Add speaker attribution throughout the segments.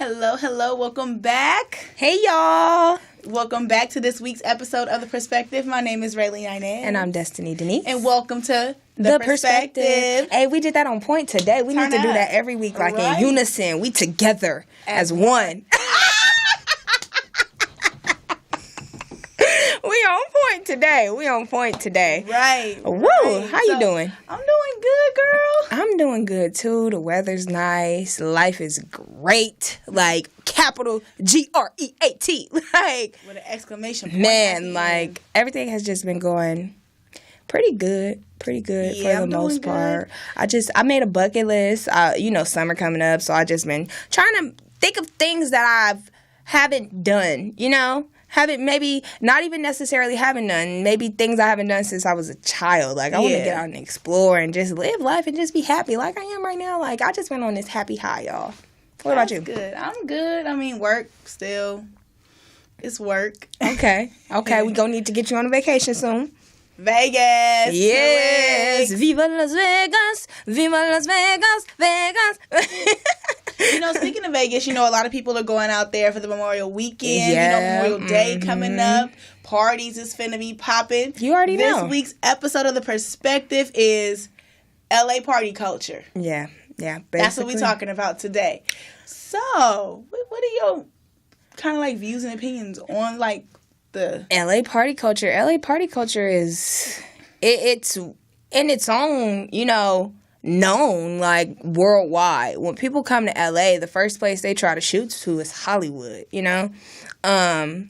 Speaker 1: Hello, welcome back.
Speaker 2: Hey, y'all.
Speaker 1: Welcome back to this week's episode of The Perspective. My name is Raylene and Destinee.
Speaker 2: And I'm Destinee.
Speaker 1: And welcome to The Perspective.
Speaker 2: Hey, we did that on point today. We need to do that every week, like in unison. We together as one. We on point today.
Speaker 1: Right.
Speaker 2: Woo. How you doing?
Speaker 1: I'm doing good, girl.
Speaker 2: I'm doing good, too. The weather's nice. Life is great. Like, capital Great. Like,
Speaker 1: with an exclamation point.
Speaker 2: Man, like, everything has just been going pretty good for the most part. I made a bucket list. Summer coming up, so I just been trying to think of things that haven't done, maybe not even necessarily haven't done, maybe things I haven't done since I was a child. Like, I want to get out and explore and just live life and just be happy like I am right now. Like, I just went on this happy high, y'all. What about you?
Speaker 1: Good. I'm good. I mean, work still. It's work.
Speaker 2: Okay. We gonna need to get you on a vacation soon.
Speaker 1: Vegas.
Speaker 2: Yes. Viva Las Vegas. Viva Las Vegas. Vegas.
Speaker 1: Speaking of Vegas, a lot of people are going out there for the Memorial Weekend.
Speaker 2: Yeah.
Speaker 1: Memorial Day coming up. Parties is finna be popping.
Speaker 2: You already know.
Speaker 1: This week's episode of The Perspective is LA party culture.
Speaker 2: Yeah. Basically.
Speaker 1: That's what we're talking about today. So, what are your kind of like views and opinions on like the
Speaker 2: LA party culture? LA party culture is it's in its own, known like worldwide. When people come to LA, the first place they try to shoot to is Hollywood, I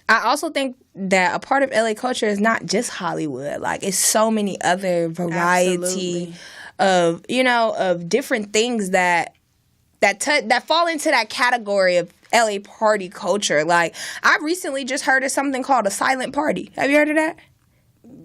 Speaker 2: also think that a part of LA culture is not just Hollywood. Like, it's so many other variety of different things that fall into that category of LA party culture. Like, I recently just heard of something called a silent party. Have you heard of that?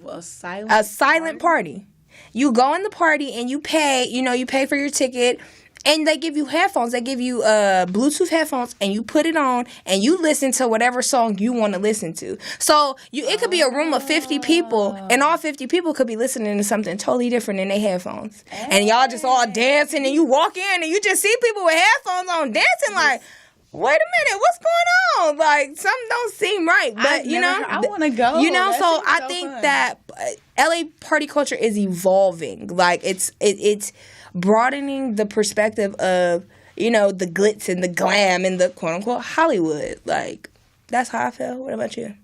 Speaker 1: A
Speaker 2: silent party. You go in the party and you pay, you pay for your ticket, and they give you headphones. They give you Bluetooth headphones, and you put it on, and you listen to whatever song you want to listen to. So it could be a room of 50 people, and all 50 people could be listening to something totally different in their headphones. And y'all just all dancing, and you walk in, and you just see people with headphones on dancing like, wait a minute, what's going on? Like, something don't seem right. But,
Speaker 1: I want to go.
Speaker 2: So I think that LA party culture is evolving. Like, it's broadening the perspective of, the glitz and the glam and the quote-unquote Hollywood. Like, that's how I feel. What about you?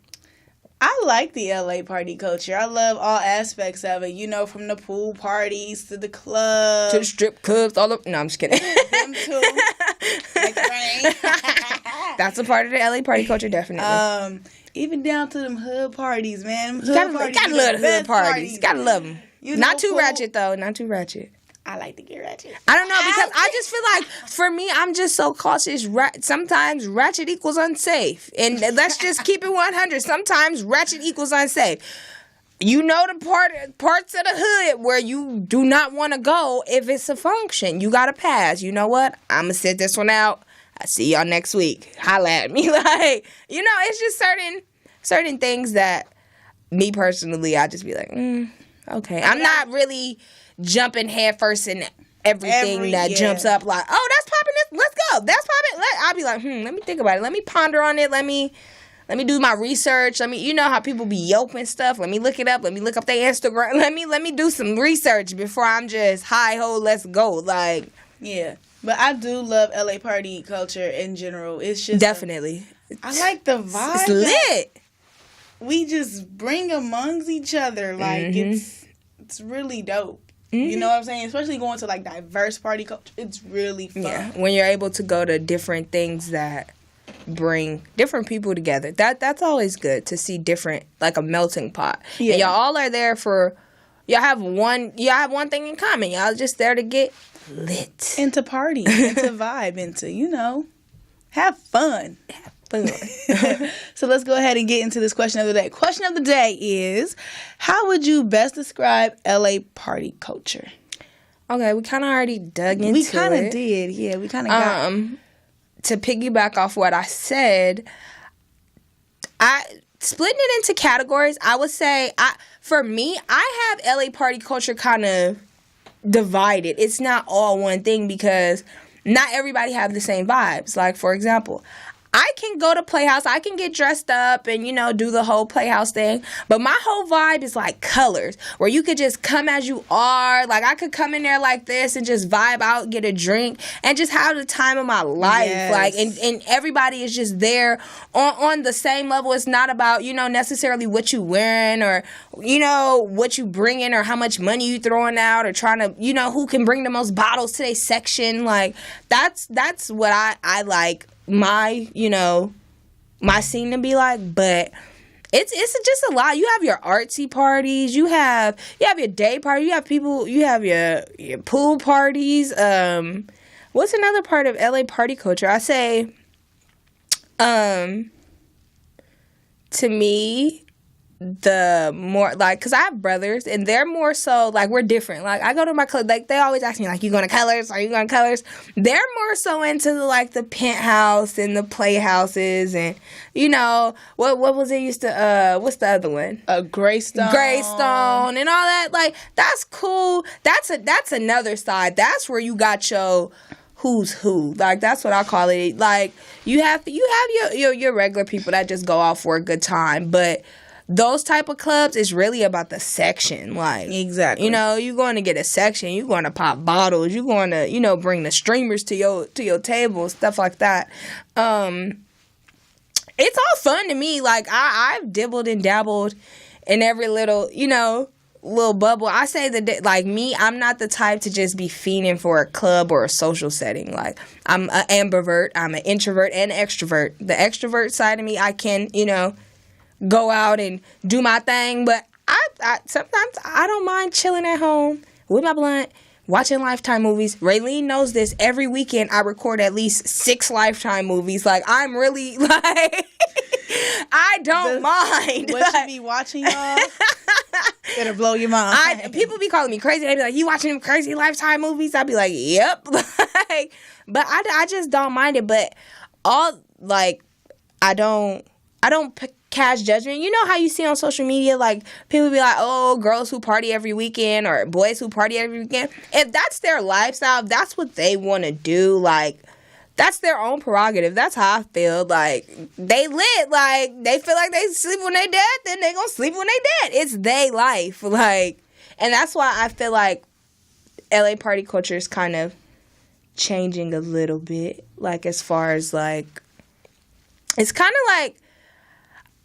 Speaker 1: I like the LA party culture. I love all aspects of it, from the pool parties to the club.
Speaker 2: To the strip clubs, all of... No, I'm just kidding.
Speaker 1: Them too. Like rain.
Speaker 2: That's a part of the LA party culture, definitely.
Speaker 1: Even down to them hood parties, man.
Speaker 2: Gotta love the hood parties. Gotta love them. Not too
Speaker 1: cool.
Speaker 2: ratchet, though. Not too ratchet.
Speaker 1: I like to get ratchet.
Speaker 2: I don't know, because I just feel like, for me, I'm just so cautious. Sometimes ratchet equals unsafe. And let's just keep it 100. Sometimes ratchet equals unsafe. The parts of the hood where you do not want to go if it's a function. You got to pass. You know what? I'm going to sit this one out. I'll see y'all next week. Holla at me. Like, it's just certain things that, me personally, I just be like, okay. I'm not really jumping headfirst in everything that jumps up like, oh, that's popping, let's go, that's popping. I'll be like, let me think about it, let me ponder on it, let me do my research, how people be yelping stuff, let me look it up, let me look up their Instagram, let me do some research before I'm just hi-ho, let's go. Like,
Speaker 1: yeah. But I do love LA party culture in general. It's just
Speaker 2: definitely.
Speaker 1: I like the vibe.
Speaker 2: It's lit.
Speaker 1: We just bring amongst each other. Like, it's really dope. You know what I'm saying? Especially going to, like, diverse party culture. It's really fun.
Speaker 2: Yeah, when you're able to go to different things that bring different people together. That's always good to see different, like a melting pot. Yeah. And y'all all are there for, y'all have one thing in common. Y'all just there to get lit.
Speaker 1: And to party. And to vibe. And to, have fun. So let's go ahead and get into this question of the day. Question of the day is, how would you best describe LA party culture?
Speaker 2: Okay, we kind of already dug into it.
Speaker 1: We kind of did, yeah. We kind of got...
Speaker 2: To piggyback off what I said, splitting it into categories, I would say, for me, I have LA party culture kind of divided. It's not all one thing because not everybody have the same vibes. Like, for example, I can go to Playhouse, I can get dressed up and, do the whole Playhouse thing. But my whole vibe is like colors, where you could just come as you are. Like, I could come in there like this and just vibe out, get a drink, and just have the time of my life.
Speaker 1: Yes.
Speaker 2: Like, and everybody is just there on the same level. It's not about, necessarily what you wearing or, what you bringing or how much money you throwing out or trying to, who can bring the most bottles to their section. Like, that's what I like my scene to be like. But it's just a lot. You have your artsy parties, you have your day party, you have your pool parties. What's another part of LA party culture? I say to me, the more, like, because I have brothers and they're more so, like, we're different. Like, I go to my club, like, they always ask me, like, you going to Colors? Are you going to Colors? They're more so into the penthouse and the playhouses and, what was it used to, what's the other one?
Speaker 1: Greystone
Speaker 2: and all that. Like, that's cool. That's another side. That's where you got your who's who. Like, that's what I call it. Like, you have your regular people that just go out for a good time, but those type of clubs is really about the section. Like,
Speaker 1: exactly.
Speaker 2: You're going to get a section. You're going to pop bottles. You're going to, bring the streamers to your table, stuff like that. It's all fun to me. Like, I've dibbled and dabbled in every little, little bubble. I say that, like, me, I'm not the type to just be fiending for a club or a social setting. Like, I'm an ambivert. I'm an introvert and extrovert. The extrovert side of me, I can, go out and do my thing, but I sometimes I don't mind chilling at home with my blunt, watching Lifetime movies. Raylene knows this. Every weekend I record at least 6 Lifetime movies. Like, I'm really, like, I don't mind.
Speaker 1: What you be watching, y'all? It'll blow your mind.
Speaker 2: People be calling me crazy. They be like, you watching them crazy Lifetime movies? I be like, yep. Like, but I just don't mind it. But I don't cast judgment. You know how you see on social media, like, people be like, oh, girls who party every weekend or boys who party every weekend. If that's their lifestyle, if that's what they want to do, like, that's their own prerogative. That's how I feel. Like, they lit. Like, they feel like they sleep when they dead, then they gonna sleep when they dead. It's they life. Like, and that's why I feel like LA party culture is kind of changing a little bit. Like, as far as, like, it's kind of like,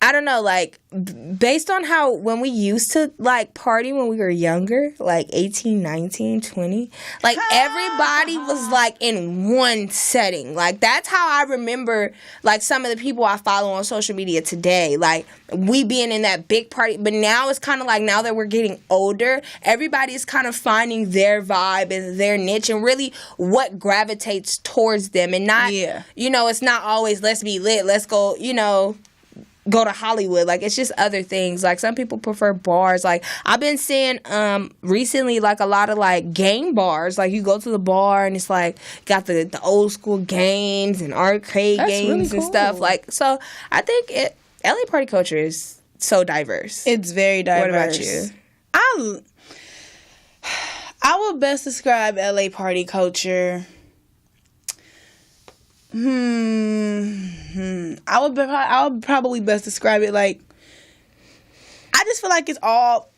Speaker 2: I don't know, like, based on how, when we used to, like, party when we were younger, like 18, 19, 20, like, everybody was, like, in one setting. Like, that's how I remember, like, some of the people I follow on social media today. Like, we being in that big party. But now it's kind of like, now that we're getting older, everybody's kind of finding their vibe and their niche and really what gravitates towards them. And not, it's not always, let's be lit, let's go, go to Hollywood. Like, it's just other things. Like, some people prefer bars. Like, I've been seeing recently, like, a lot of, like, game bars. Like, you go to the bar and it's like got the old school games and arcade games really cool. And stuff. Like, so I think LA party culture is so diverse.
Speaker 1: It's very diverse.
Speaker 2: What about you?
Speaker 1: I would best describe LA party culture. I would probably best describe it like, I just feel like it's all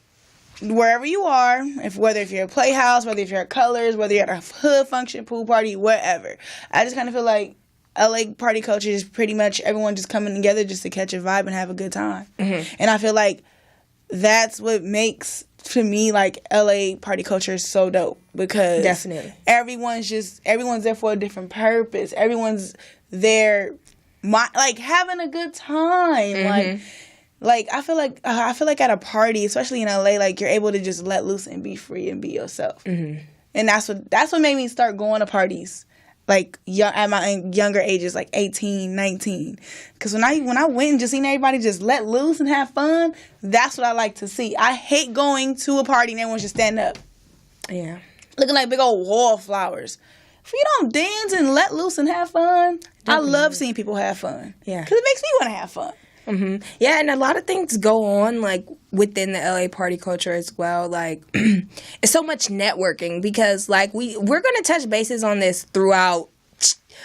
Speaker 1: wherever you are, whether if you're a Playhouse, whether if you're at Colors, whether you're at a hood function, pool party, whatever. I just kind of feel like LA party culture is pretty much everyone just coming together just to catch a vibe and have a good time. Mm-hmm. And I feel like that's what makes, to me, like, LA party culture is so dope, because
Speaker 2: definitely
Speaker 1: everyone's there for a different purpose. Everyone's there, like, having a good time. Mm-hmm. Like I feel like at a party, especially in LA, like, you're able to just let loose and be free and be yourself. Mm-hmm. And that's what made me start going to parties, like, at my younger ages, like 18, 19. Because when I went and just seen everybody just let loose and have fun, that's what I like to see. I hate going to a party and everyone just stand up.
Speaker 2: Yeah.
Speaker 1: Looking like big old wallflowers. If you don't dance and let loose and have fun, definitely. I love seeing people have fun.
Speaker 2: Yeah.
Speaker 1: Because it makes me want to have fun.
Speaker 2: Yeah, and a lot of things go on, like, within the LA party culture as well. Like, it's so much networking because, like, we're going to touch bases on this throughout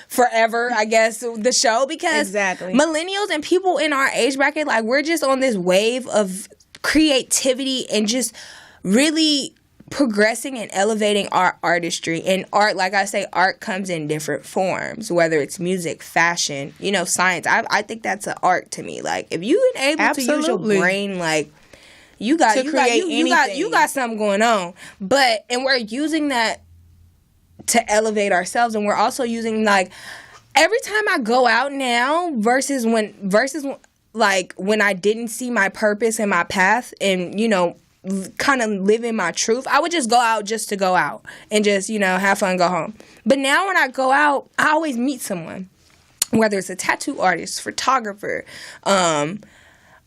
Speaker 2: forever, I guess, the show, because millennials and people in our age bracket, like, we're just on this wave of creativity and just really progressing and elevating our artistry. And art, like I say, art comes in different forms, whether it's music, fashion, science. I think that's an art to me. Like, if you are able to use your brain, like, you got something going on. And we're using that to elevate ourselves, and we're also using, like, every time I go out now versus when I didn't see my purpose and my path and kind of living my truth, I would just go out just to go out and just, have fun, go home. But now when I go out, I always meet someone, whether it's a tattoo artist, photographer, a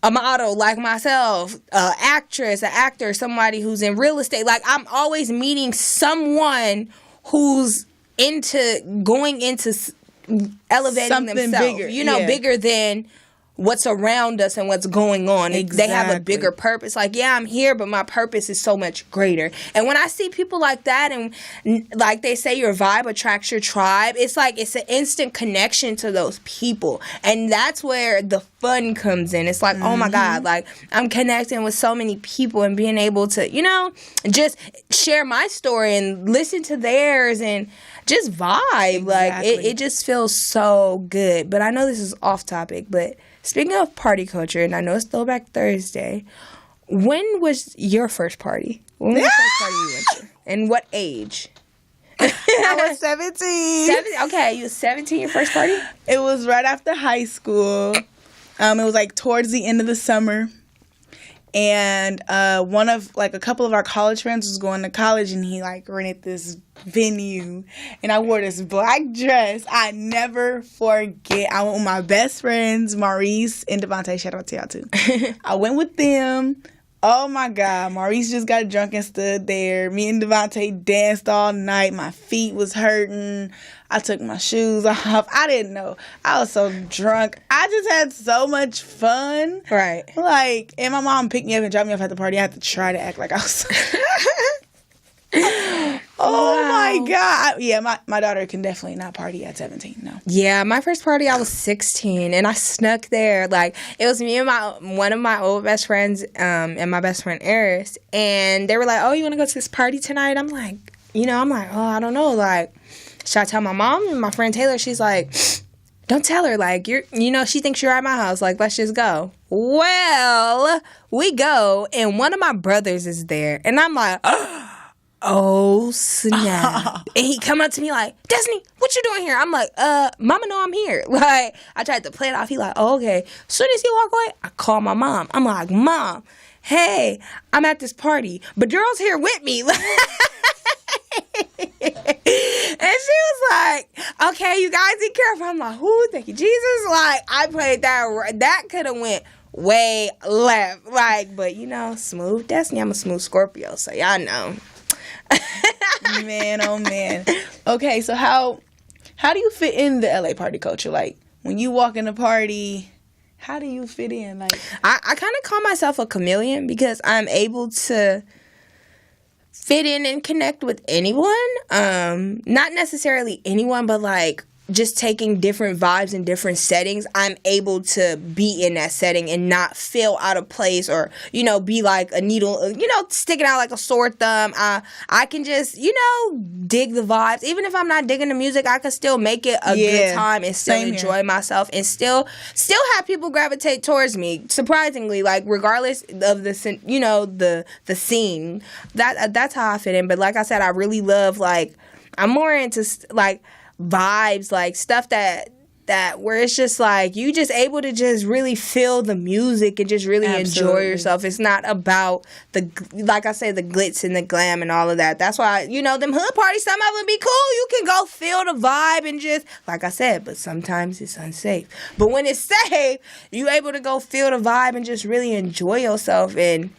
Speaker 2: model like myself, an actress, an actor, somebody who's in real estate. Like, I'm always meeting someone who's going into elevating something themselves, bigger, bigger than what's around us and what's going on. They have a bigger purpose. Like, yeah, I'm here, but my purpose is so much greater. And when I see people like that, and like they say, your vibe attracts your tribe, it's like it's an instant connection to those people. And that's where the fun comes in. It's like, oh my God, like, I'm connecting with so many people and being able to, just share my story and listen to theirs and just vibe. Like, it just feels so good. But I know this is off topic, but speaking of party culture, and I know it's Throwback Thursday, when was your first party? When was the first party you went to? And what age?
Speaker 1: I was 17.
Speaker 2: Okay, you was 17, your first party?
Speaker 1: It was right after high school. It was like towards the end of the summer. And a couple of our college friends was going to college, and he like rented this venue, and I wore this black dress. I never forget. I went with my best friends, Maurice and Devontae. Shout out to y'all too. I went with them. Oh my God, Maurice just got drunk and stood there. Me and Devontae danced all night. My feet was hurting. I took my shoes off. I didn't know. I was so drunk. I just had so much fun.
Speaker 2: Right.
Speaker 1: Like, and my mom picked me up and dropped me off at the party. I had to try to act like I was... Oh my God. Yeah, my daughter can definitely not party at 17, no.
Speaker 2: Yeah, my first party, I was 16, and I snuck there. Like, it was me and one of my old best friends and my best friend Eris, and they were like, oh, you want to go to this party tonight? I'm like, oh, I don't know. Like, should I tell my mom? And my friend Taylor, she's like, don't tell her. Like, she thinks you're at my house. Like, let's just go. Well, we go, and one of my brothers is there, and I'm like, oh snap. And he come up to me like, Destinee, what you doing here? I'm like, mama know I'm here. Like, I tried to play it off. He like, oh, okay. As soon as he walk away, I call my mom. I'm like, Mom, hey, I'm at this party, but Daryl's here with me. And she was like, okay, you guys be careful. I'm like, who? Thank you, Jesus. Like, I played that could have went way left. Like, but smooth Destinee. I'm a smooth Scorpio, so y'all know.
Speaker 1: Man, oh man. Okay, so how do you fit in the LA party culture? Like, when you walk in a party, how do you fit in? Like,
Speaker 2: I kind of call myself a chameleon because I'm able to fit in and connect with anyone. Not necessarily anyone, but like just taking different vibes in different settings, I'm able to be in that setting and not feel out of place or, be like a needle, sticking out like a sore thumb. I can just, dig the vibes. Even if I'm not digging the music, I can still make it a good time and still enjoy myself and still have people gravitate towards me. Surprisingly, like regardless of the scene, that's how I fit in. But like I said, I really love I'm more into like vibes, like stuff that where it's just like you just able to just really feel the music and just really enjoy yourself. It's not about the glitz and the glam and all of that. That's why them hood parties, some of them be cool. You can go feel the vibe and just like I said, but sometimes it's unsafe. But when it's safe, you able to go feel the vibe and just really enjoy yourself and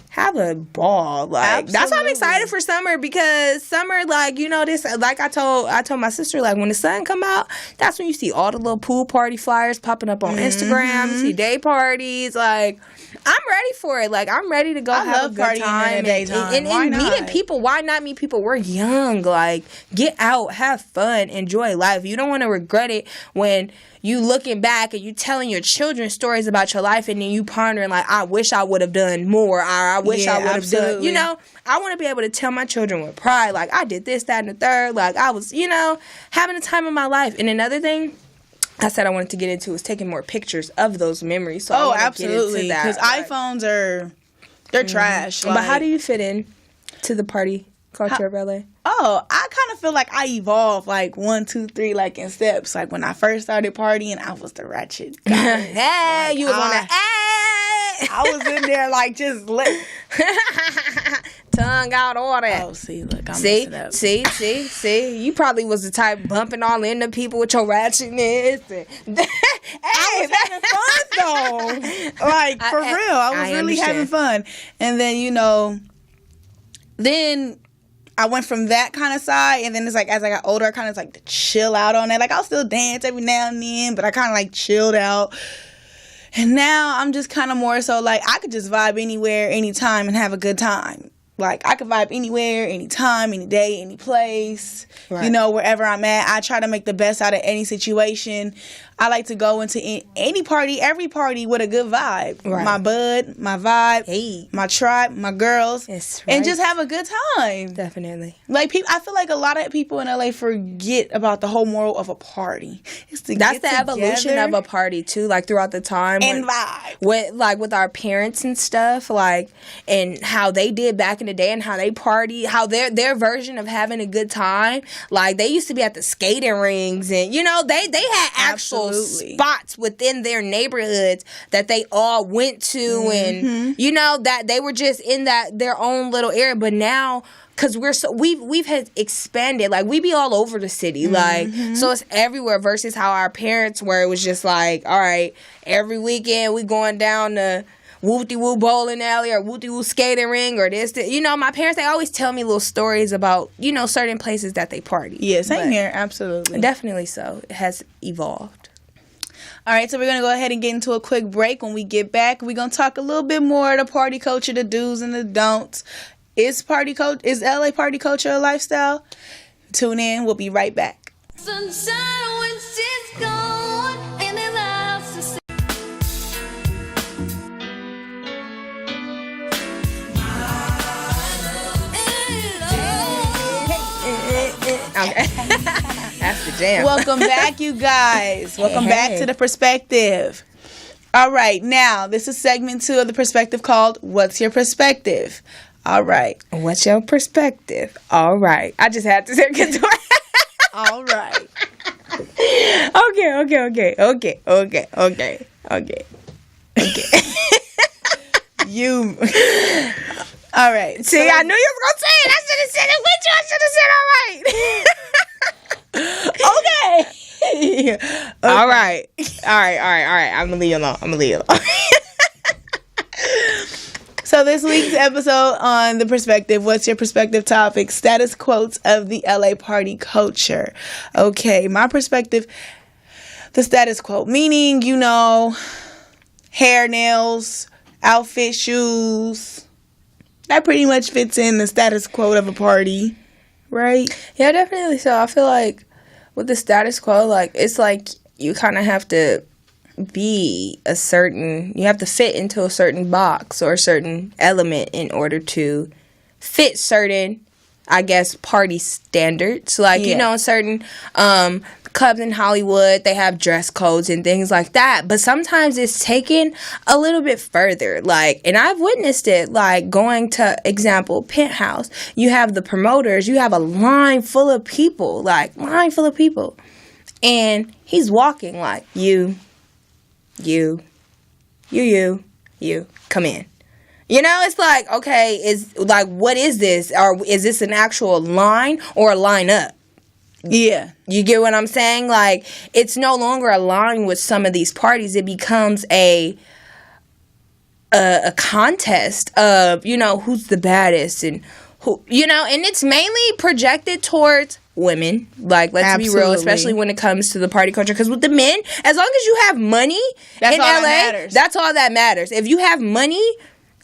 Speaker 2: have a ball. Like, that's why I'm excited for summer, because summer, like, you know, this, like I told my sister, like, when the sun come out, that's when you see all the little pool party flyers popping up on Instagram. You see day parties. Like, I'm ready for it. Like, I'm ready to go have a good time. And meeting people. Why not meet people? We're young. Like, get out, have fun, enjoy life. You don't want to regret it when you looking back and you telling your children stories about your life, and then you pondering, like, I wish I would have done more, or I wish I would have done, you know. I want to be able to tell my children with pride, like, I did this, that, and the third. Like, I was, you know, having the time of my life. And another thing I said I wanted to get into is taking more pictures of those memories. So
Speaker 1: absolutely, because iPhones they're trash.
Speaker 2: But how do you fit in to the party culture of LA?
Speaker 1: I kind of feel like I evolved, like 1, 2, 3, like in steps. Like when I first started partying, I was the ratchet guy.
Speaker 2: Hey, like, you was on the
Speaker 1: I was in there like just
Speaker 2: tongue out, all that.
Speaker 1: Oh, see, look, I'm messing up.
Speaker 2: See. You probably was the type bumping all into people with your ratchetness.
Speaker 1: I was having fun though. Like for real, I was really having fun. And then, you know, I went from that kind of side, and then it's like as I got older, I kind of like to chill out on it. Like I'll still dance every now and then, but I kind of like chilled out. And now I'm just kind of more so like I could just vibe anywhere, anytime, and have a good time. Like I could vibe anywhere, anytime, any day, any place. Right. You know, wherever I'm at, I try to make the best out of any situation. I like to go into any party, every party with a good vibe. Right. My bud, my vibe, my tribe, my girls, and just have a good time.
Speaker 2: Definitely.
Speaker 1: Like I feel like a lot of people in LA forget about the whole moral of a party.
Speaker 2: That's the evolution of a party too. Like throughout the time
Speaker 1: and vibe
Speaker 2: with our parents and stuff, like, and how they did back in the day and how they party, how their version of having a good time. Like they used to be at the skating rings, and you know they had actual spots within their neighborhoods that they all went to, and you know that they were just in their own little area. But now, because we've had expanded, like we be all over the city, like so it's everywhere. Versus how our parents were, it was just like, all right, every weekend we going down to Woo-de-woo bowling alley or Woo-de-woo skating ring or this. You know, my parents, they always tell me little stories about, you know, certain places that they party.
Speaker 1: Yeah, same here, absolutely.
Speaker 2: Definitely so. It has evolved.
Speaker 1: All right, so we're going to go ahead and get into a quick break. When we get back, we're going to talk a little bit more of the party culture, the do's and the don'ts. Is LA party culture a lifestyle? Tune in. We'll be right back.
Speaker 3: Sunshine when she's gone and there's lots to say.
Speaker 2: Okay. That's the jam.
Speaker 1: Welcome back, you guys. Welcome back to The Perspective. All right, now, this is segment 2 of The Perspective called What's Your Perspective? All right.
Speaker 2: What's your perspective? All right. I just had to say it.
Speaker 1: All right.
Speaker 2: Okay.
Speaker 1: You. All right.
Speaker 2: See, I knew you was going to say it. I should have said it with you. I should have said all right. Okay. All right. I'm going to leave you alone.
Speaker 1: So this week's episode on The Perspective, what's your perspective topic? Status quotes of the LA party culture. Okay, my perspective, the status quote, meaning, you know, hair, nails, outfit, shoes. That pretty much fits in the status quo of a party, right?
Speaker 2: Yeah, definitely. So I feel like with the status quo, like, it's like you kind of have to you have to fit into a certain box or a certain element in order to fit certain, I guess, party standards. Like, you know, certain clubs in Hollywood, they have dress codes and things like that. But sometimes it's taken a little bit further. Like, and I've witnessed it, like going to, example, Penthouse. You have the promoters, you have a line full of people. And he's walking like, you, come in. You know, it's like, okay, what is this? Or is this an actual line or a line up?
Speaker 1: Yeah.
Speaker 2: You get what I'm saying? Like, it's no longer a line with some of these parties. It becomes a contest of, you know, who's the baddest and who, you know, and it's mainly projected towards women. Like, let's be real, especially when it comes to the party culture. Because with the men, as long as you have money in LA, that's all that matters. If you have money,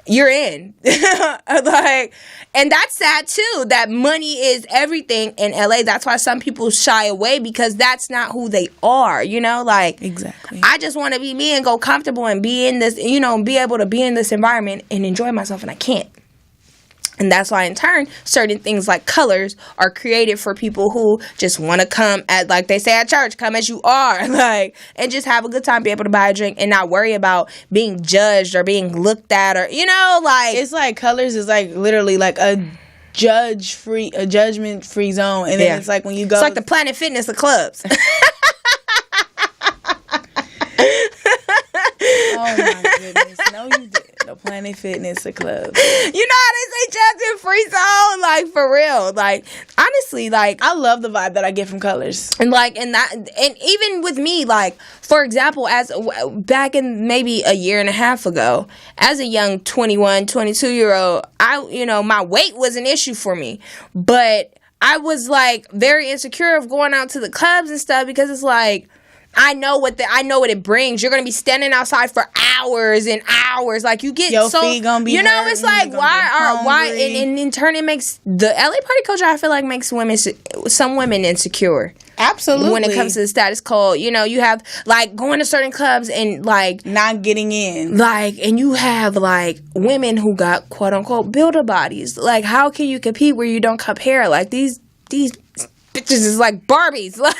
Speaker 2: you're in. Like, and that's sad too, that money is everything in LA. That's why some people shy away, because that's not who they are, you know? Like,
Speaker 1: exactly.
Speaker 2: I just want to be me and go comfortable and be in this, you know, be able to be in this environment and enjoy myself, and I can't. And that's why, in turn, certain things like colors are created for people who just want to come at, like they say at church, come as you are, like, and just have a good time, be able to buy a drink and not worry about being judged or being looked at, or, you know, like.
Speaker 1: It's like colors is like literally like a judgment-free zone. And then it's like when you go.
Speaker 2: It's like the Planet Fitness of clubs.
Speaker 1: Oh my goodness. No, you didn't. The Planet Fitness club.
Speaker 2: You know how they say judgment free zone? Like, for real. Like, honestly, like,
Speaker 1: I love the vibe that I get from colors.
Speaker 2: And like, and even with me, like, for example, as back in maybe a year and a half ago, as a young 21, 22-year-old, you know, my weight was an issue for me. But I was like very insecure of going out to the clubs and stuff, because it's like, I know what it brings. You're gonna be standing outside for hours and hours. Like, you get
Speaker 1: your feet gonna be,
Speaker 2: you know, it's like, why? And in turn, it makes the LA party culture, I feel like, makes some women insecure.
Speaker 1: Absolutely.
Speaker 2: When it comes to the status quo, you know, you have like going to certain clubs and like
Speaker 1: not getting in.
Speaker 2: Like, and you have like women who got quote unquote builder bodies. Like, how can you compete where you don't compare? Like, these bitches is like Barbies. Like,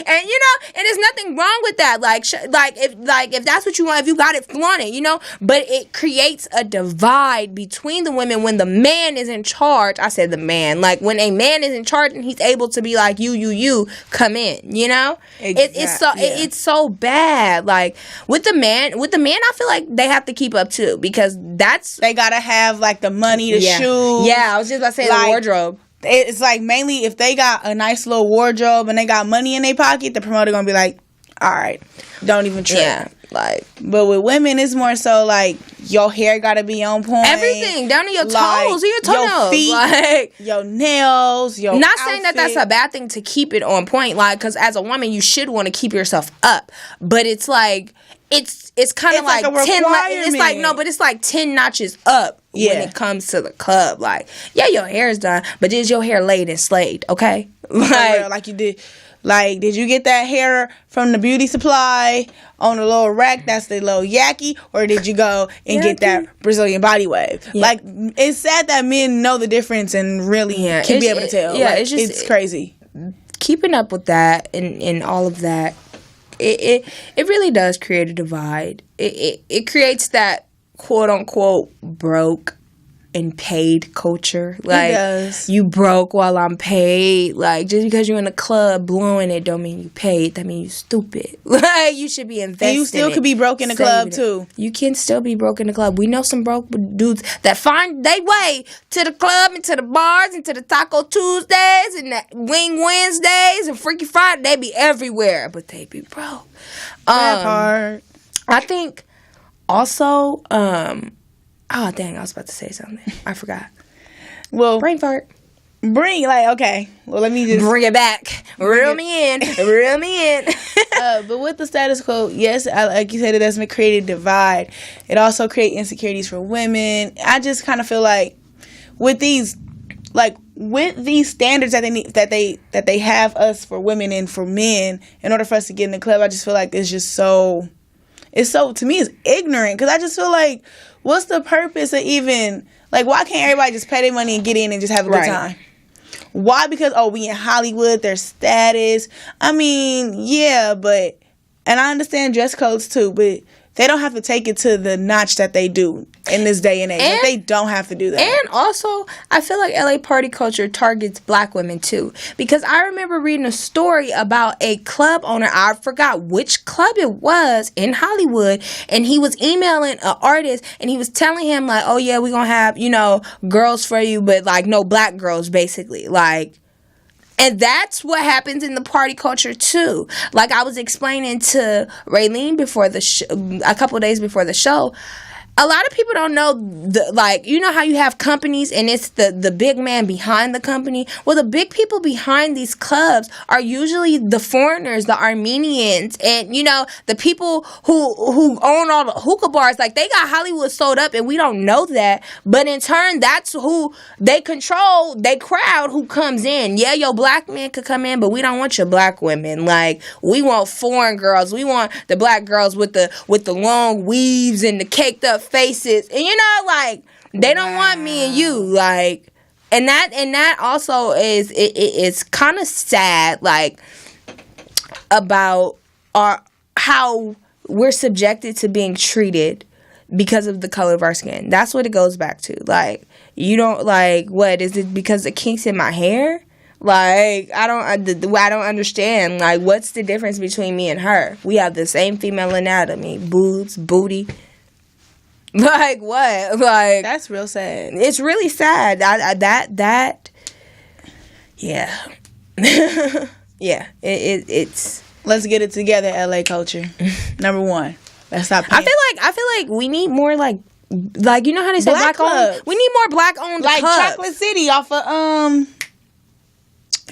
Speaker 2: and you know, and there's nothing wrong with that. Like if that's what you want, if you got it, flaunt it, you know. But it creates a divide between the women when the man is in charge. I said the man. Like, when a man is in charge and he's able to be like, you come in, you know. Exactly. It's so bad. Like, with the man, I feel like they have to keep up too, because they
Speaker 1: gotta have like the money, the shoes.
Speaker 2: Yeah, I was just about to say, like, the wardrobe.
Speaker 1: It's like, mainly if they got a nice little wardrobe and they got money in their pocket, the promoter gonna be like, all right, don't even trip.
Speaker 2: Yeah, like.
Speaker 1: But with women, it's more so like, your hair gotta be on point.
Speaker 2: Everything down to your toes,
Speaker 1: like,
Speaker 2: your toenails,
Speaker 1: your feet,
Speaker 2: like
Speaker 1: your nails, your
Speaker 2: not
Speaker 1: outfit.
Speaker 2: Saying that that's a bad thing to keep it on point, like, because as a woman you should want to keep yourself up, but it's like it's kind of like 10. It's like, no, but it's like 10 notches up. Yeah. When it comes to the club, like, yeah, your hair is done, but is your hair laid and slayed? Okay,
Speaker 1: like you did. Like, did you get that hair from the beauty supply on the little rack? That's the little yaki, or did you go and get that Brazilian body wave? Yeah. Like, it's sad that men know the difference and really can be able to tell. Yeah, like, it's crazy.
Speaker 2: Keeping up with that and all of that, it really does create a divide. It creates that quote unquote broke and paid culture. Like,
Speaker 1: it does.
Speaker 2: You broke while I'm paid. Like, just because you're in a club blowing it don't mean you paid. That means you stupid. Like, you should be investing.
Speaker 1: And you still could be broke in the club too.
Speaker 2: You can still be broke in the club. We know some broke dudes that find their way to the club and to the bars and to the Taco Tuesdays and the Wing Wednesdays and Freaky Friday. They be everywhere, but they be broke.
Speaker 1: That part.
Speaker 2: I think also, oh, dang, I was about to say something. I forgot.
Speaker 1: Well,
Speaker 2: brain fart.
Speaker 1: Okay. Well, let me just
Speaker 2: bring it back. Reel me in.
Speaker 1: But with the status quo, yes, like you said, it does create a divide. It also creates insecurities for women. I just kind of feel like with these standards that they have us for women and for men, in order for us to get in the club, I just feel like it's just so. It's so, to me, it's ignorant, because I just feel like, what's the purpose of even, like, why can't everybody just pay their money and get in and just have a good time? Why? Because, we in Hollywood, there's status. I mean, yeah, but, and I understand dress codes too, but they don't have to take it to the notch that they do in this day and age. Like, they don't have to do that.
Speaker 2: And also, I feel like LA party culture targets black women too. Because I remember reading a story about a club owner. I forgot which club it was in Hollywood. And he was emailing an artist and he was telling him, like, oh yeah, we're going to have, girls for you, but like no black girls, basically. Like, and that's what happens in the party culture too. Like, I was explaining to Raylene before a couple of days before the show, a lot of people don't know, you know how you have companies and it's the big man behind the company? Well, the big people behind these clubs are usually the foreigners, the Armenians, and, you know, the people who own all the hookah bars. Like, they got Hollywood sold up and we don't know that. But in turn, that's who they control, they crowd who comes in. Yeah, your black men could come in, but we don't want your black women. Like, we want foreign girls. We want the black girls with the long weaves and the caked up faces, and you know, like, they don't want me and you, like, and that also is it's kind of sad, like, about how we're subjected to being treated because of the color of our skin. That's what it goes back to. Like, you don't, like, what is it, because the kinks in my hair? Like, I don't understand. Like, what's the difference between me and her? We have the same female anatomy, boobs, booty. Like, what? Like,
Speaker 1: that's real sad.
Speaker 2: It's really sad. Yeah. Yeah. It's.
Speaker 1: Let's get it together, LA culture. Number one. Let's stop.
Speaker 2: I feel like we need more like you know how they say black owned. We need more black owned
Speaker 1: like
Speaker 2: clubs.
Speaker 1: Chocolate City off of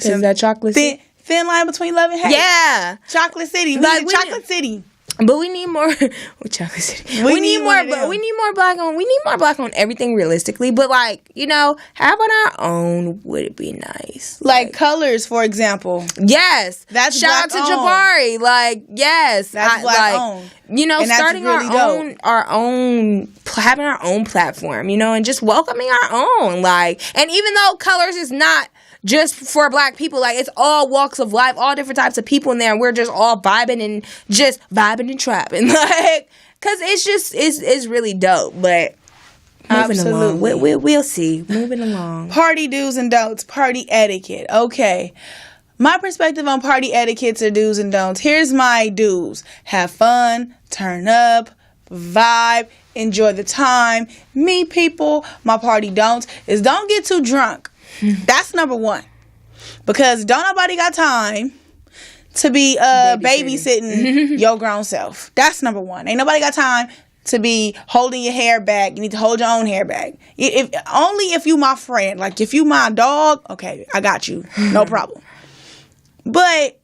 Speaker 2: Is that Chocolate City?
Speaker 1: Thin line between love and hate.
Speaker 2: Yeah.
Speaker 1: Chocolate City.
Speaker 2: Like,
Speaker 1: Chocolate City.
Speaker 2: But we need more Chocolate City. We need more black on. We need more black on everything realistically. But, like, you know, having our own would be nice.
Speaker 1: Like Colors, for example.
Speaker 2: Yes.
Speaker 1: That's
Speaker 2: shout out to Jabari. Like, yes.
Speaker 1: That's black owned.
Speaker 2: You know, and starting really our own, having our own platform, you know, and just welcoming our own. Like, and even though Colors is not just for black people, like, it's all walks of life, all different types of people in there, and we're just all vibing and trapping, like, because it's really dope. But moving along, we'll see. Moving along.
Speaker 1: Party do's and don'ts, party etiquette. Okay, my perspective on party etiquettes or do's and don'ts. Here's my do's: have fun, turn up, vibe, enjoy the time, meet people. My party don'ts is don't get too drunk. That's number one, because don't nobody got time to be babysitting your grown self. That's number one. Ain't nobody got time to be holding your hair back. You need to hold your own hair back. Only if you my friend. Like, if you my dog, okay, I got you, no problem. But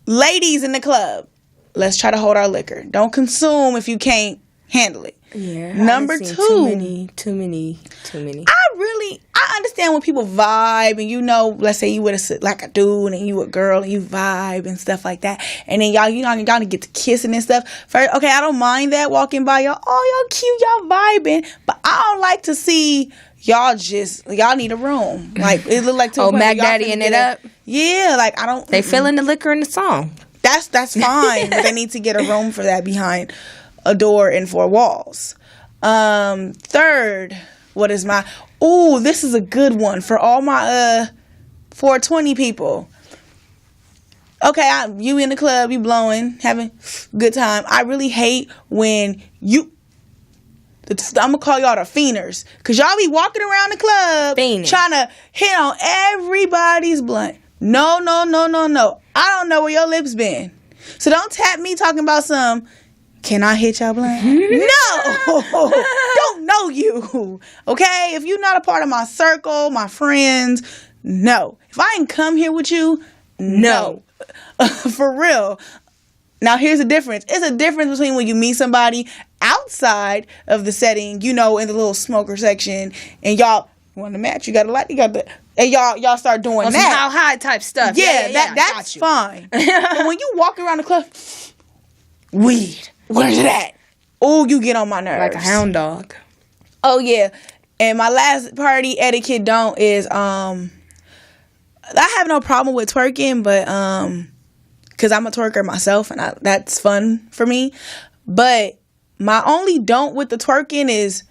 Speaker 1: ladies in the club, let's try to hold our liquor. Don't consume if you can't handle it.
Speaker 2: Yeah.
Speaker 1: Number two.
Speaker 2: Too many.
Speaker 1: I understand when people vibe, and, you know, let's say you with a dude and you a girl and you vibe and stuff like that, and then y'all get to kissing and stuff. First, okay, I don't mind that, walking by y'all, y'all cute, y'all vibing, but I don't like to see y'all need a room. Like, it look like
Speaker 2: Mac Daddying it up.
Speaker 1: Yeah, like, I don't.
Speaker 2: They feeling the liquor in the song.
Speaker 1: That's fine, but they need to get a room for that behind a door and four walls. Third, what is my... Ooh, this is a good one for all my 420 people. Okay, you in the club, you blowing, having a good time. I really hate when I'm gonna call y'all the fienders, because y'all be walking around the club trying to hit on everybody's blunt. No. I don't know where your lips been. So don't tap me talking about can I hit y'all blunt? No! Don't know you. Okay? If you're not a part of my circle, my friends, no. If I ain't come here with you, no. For real. Now, here's the difference. It's a difference between when you meet somebody outside of the setting, you know, in the little smoker section, and y'all want to match. You got to light. And y'all start doing that.
Speaker 2: How high type stuff.
Speaker 1: Yeah, that's fine. But when you walk around the club, weed. Where's it at? Oh, you get on my nerves.
Speaker 2: Like a hound dog.
Speaker 1: Oh, yeah. And my last party etiquette don't is, I have no problem with twerking, but, because I'm a twerker myself, and that's fun for me. But my only don't with the twerking is,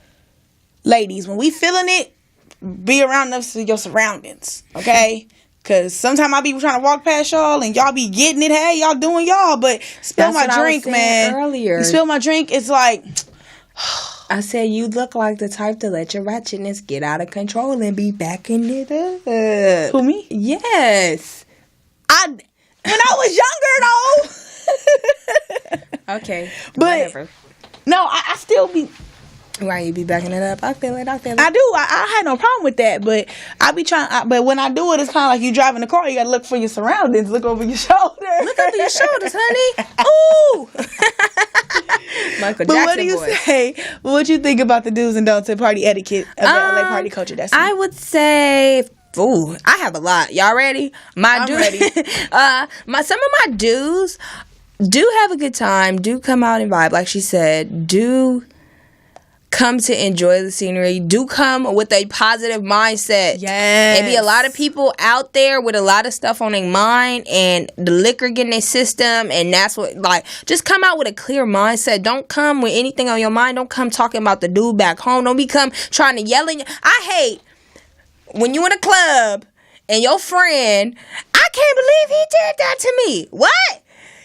Speaker 1: ladies, when we feeling it, be around your surroundings, okay? Because sometimes I be trying to walk past y'all and y'all be getting it. Hey, y'all doing y'all. But spill my drink, man.
Speaker 2: Earlier.
Speaker 1: You spill my drink, it's like...
Speaker 2: I said you look like the type to let your ratchetness get out of control and be backing it up.
Speaker 1: Who, me?
Speaker 2: Yes.
Speaker 1: When I was younger, though.
Speaker 2: Okay.
Speaker 1: But,
Speaker 2: whatever.
Speaker 1: No, I still be...
Speaker 2: Right, you be backing it up. I feel it.
Speaker 1: I do. I had no problem with that, but I be trying. But when I do it, it's kind of like you driving the car. You gotta look for your surroundings. Look over your shoulder.
Speaker 2: Look over your shoulders, honey. Ooh. Michael Jackson.
Speaker 1: But what do you
Speaker 2: voice.
Speaker 1: say? What you think about the do's and don'ts of party etiquette of LA party culture? That's
Speaker 2: I would say, ooh, I have a lot. Y'all ready?
Speaker 1: I'm ready.
Speaker 2: Some of my do's. Do have a good time. Do come out and vibe, like she said. Do come to enjoy the scenery. Do come with a positive mindset.
Speaker 1: Yes.
Speaker 2: There be a lot of people out there with a lot of stuff on their mind and the liquor getting their system, and that's what, like, just come out with a clear mindset. Don't come with anything on your mind. Don't come talking about the dude back home. Don't become trying to yell in your... I hate when you in a club and your friend, I can't believe he did that to me. What?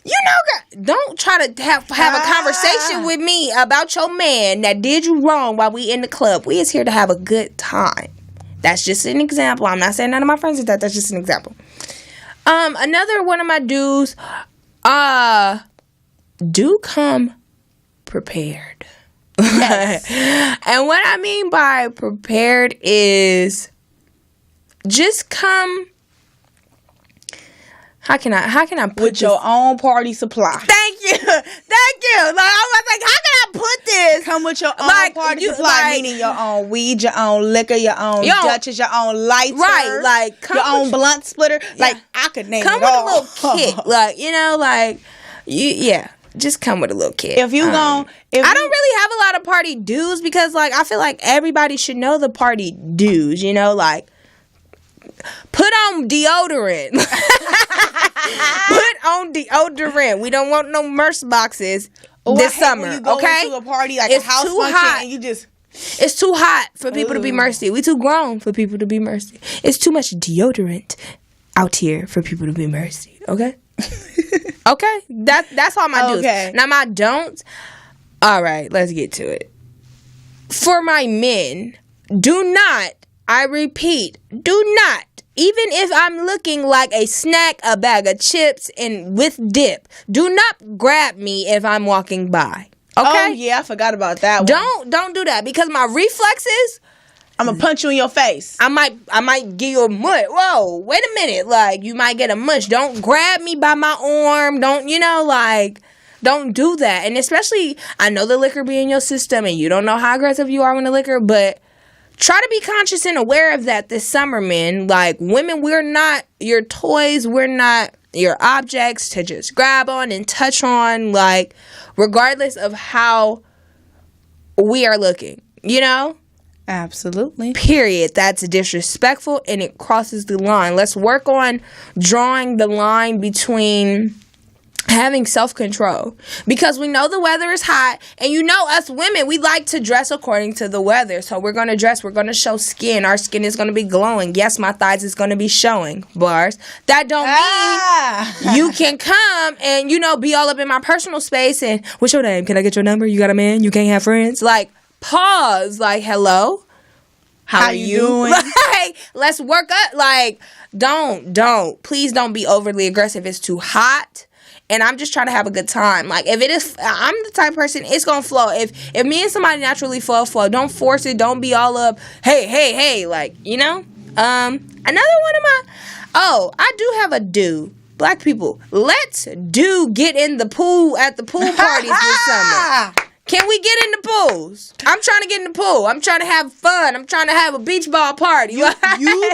Speaker 2: You know, girl, don't try to have a conversation with me about your man that did you wrong while we in the club. We is here to have a good time. That's just an example. I'm not saying none of my friends did that. That's just an example. Another one of my do's, do come prepared. Yes. And what I mean by prepared is just come. How can I put
Speaker 1: with your own party supply?
Speaker 2: Thank you. Like, I was like, how can I put this?
Speaker 1: Come with your own party supply, meaning your own weed, your own liquor, your own Dutchess, your own lighter,
Speaker 2: right? Like
Speaker 1: your own blunt splitter. Yeah. Like I could name
Speaker 2: come
Speaker 1: it all.
Speaker 2: Come with a little kit, like just come with a little kit.
Speaker 1: If you I
Speaker 2: don't really have a lot of party dues because, like, I feel like everybody should know the party dues. You know, like. Put on deodorant. Put on deodorant. We don't want no merch boxes this summer.
Speaker 1: When you go into a party like
Speaker 2: it's
Speaker 1: a house
Speaker 2: too
Speaker 1: function
Speaker 2: hot.
Speaker 1: And you just.
Speaker 2: It's too hot for people to be mercy. We too grown for people to be mercy. It's too much deodorant out here for people to be mercy. Okay. Okay. That's all my do's. Now my don'ts. All right. Let's get to it. For my men, do not. I repeat, do not. Even if I'm looking like a snack, a bag of chips, and with dip, do not grab me if I'm walking by. Okay?
Speaker 1: Oh yeah, I forgot about that one.
Speaker 2: Don't do that because my reflexes.
Speaker 1: I'm gonna punch you in your face.
Speaker 2: I might give you a munch. Whoa, wait a minute. Like, you might get a munch. Don't grab me by my arm. Don't do that. And especially, I know the liquor be in your system, and you don't know how aggressive you are with the liquor, but. Try to be conscious and aware of that this summer, men. Like, women, we're not your toys. We're not your objects to just grab on and touch on, like, regardless of how we are looking, you know?
Speaker 1: Absolutely.
Speaker 2: Period. That's disrespectful and it crosses the line. Let's work on drawing the line between having self-control, because we know the weather is hot, and you know us women, we like to dress according to the weather. So we're going to dress, we're going to show skin. Our skin is going to be glowing. Yes, my thighs is going to be showing. Bars. That don't mean you can come and, be all up in my personal space and, what's your name? Can I get your number? You got a man? You can't have friends? Like, pause. Like, hello? How are you doing? Like, let's work up. Like, don't. Please don't be overly aggressive. It's too hot. And I'm just trying to have a good time. Like, if it is, I'm the type of person, it's going to flow. If me and somebody naturally flow. Don't force it. Don't be all up, hey. Like, Another one of my, I do have a do. Black people, let's get in the pool at the pool parties this summer. Can we get in the pools? I'm trying to get in the pool. I'm trying to have fun. I'm trying to have a beach ball party.
Speaker 1: You